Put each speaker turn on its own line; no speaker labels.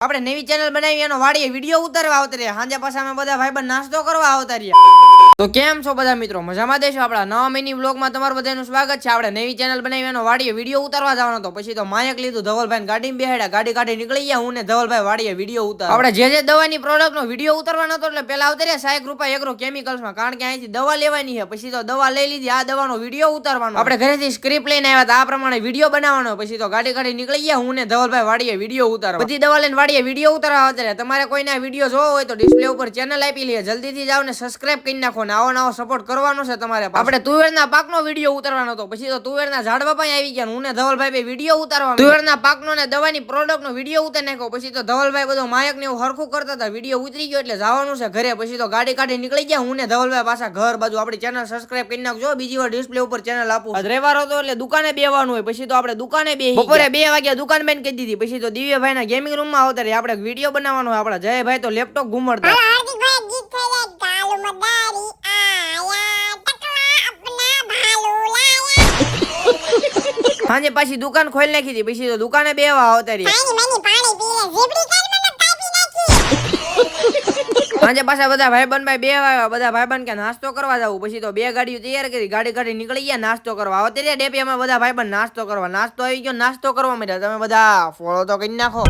આપણે નવી ચેનલ બનાવી એનો વાડીએ વિડીયો ઉતારવા આવતા રહ્યા. હાંજે પાછા અમે બધા ભાઈબંધ નાસ્તો કરવા આવતા રહ્યા. તો કેમ છો બધા મિત્રો, મજામાં દેશો? આપણા નવા મિની વ્લોગમાં તમારું બધાનું સ્વાગત છે. આપણે નવી ચેનલ બનાવી એનો વાડીએ વિડીયો ઉતારવા જવાનો હતો. પછી તો માયક લીધું, ધવલભાઈ ગાડીમાં બેહાડ્યા, ગાડી કાઢી નીકળી ગયા. હું ને ધવલભાઈ વાડીએ વિડીયો ઉતાર. આપણે જે દવાની પ્રોડક્ટનો વિડીયો ઉતારવાનો હતો એટલે પેલા આવતા રહ્યા સાયક રૂપા એગ્રો કેમિકલ્સમાં, કારણ કે અહીંથી દવા લેવાની છે. પછી તો દવા લઈ લીધી, આ દવાનો વિડીયો ઉતારવાનો. આપણે ઘરેથી સ્ક્રિપ્ટ લઈને આવ્યા હતા, આ પ્રમાણે વિડીયો બનાવવાનો. પછી તો ગાડી કાઢી નીકળી ગયા. હું ને ધવલભાઈ વાડીએ વિડીયો ઉતારવા, બધી દવા લઈને વાડીએ વિડીયો ઉતારવા આવતા. તમારે કોઈને આ વિડીયો જોવો હોય તો ડિસ્પ્લે ઉપર ચેનલ આપી લે, જલ્દીથી જાવ ને સબસ્ક્રાઇબ કરી નાખો ને આવો નવો સપોર્ટ કરવાનો છે તમારે. આપણે તુવેરના પાકનો વિડીયો ઉતારવાનો હતો. પછી તો તુવેરના ઝાડવા પણ આવી ગયા. હું ને ધવલભાઈ વિડીયો ઉતારવા તુવેરના પાકનો ને દવાની પ્રોડક્ટનો વિડીયો ઉતારી નાખ્યો. પછી તો ધવલભાઈ બધો માયક ને એવું હરખું કરતા હતા. વિડીયો ઉતરી ગયો એટલે જવાનું છે ઘરે. પછી તો ગાડી કાઢી નીકળી ગયા. હું ને ધવલભાઈ પાછા ઘર બાજુ. આપણી ચેનલ સબસ્ક્રાઇબ કરી નાખજો, બીજી વાર ડિસ્પ્લે ઉપર ચેનલ આપું. રવિવાર હતો એટલે દુકાને બેવાનું હોય. પછી તો આપણે દુકાને બેહી બપોરે 2 વાગ્યા દુકાન બંધ કરી દીધી. પછી તો દિવ્યભાઈ ના ગેમિંગ રૂમ માં આવતા રહ્યા. આપણે વિડીયો બનાવવાનો હોય. આપણા જયભાઈ તો લેપટોપ ઘુમાડતા. સાંજે પાછી દુકાન ખોલી નાખી હતી. પછી તો દુકાને બેવા આવતા રહ્યા. સાંજે પાછા બધા ભાઈબંધ બેવા, બધા ભાઈબંધ કે નાસ્તો કરવા જવું. પછી તો 2 ગાડીઓ તૈયાર કરી, ગાડી કાઢી નીકળી ગયા નાસ્તો કરવા. આવતી રહ્યા ડેપી અમે બધા ભાઈબંધ નાસ્તો કરવા. નાસ્તો આવી ગયો, નાસ્તો કરવા માંડ્યા. તમે બધા ફોલો તો કરી નાખો.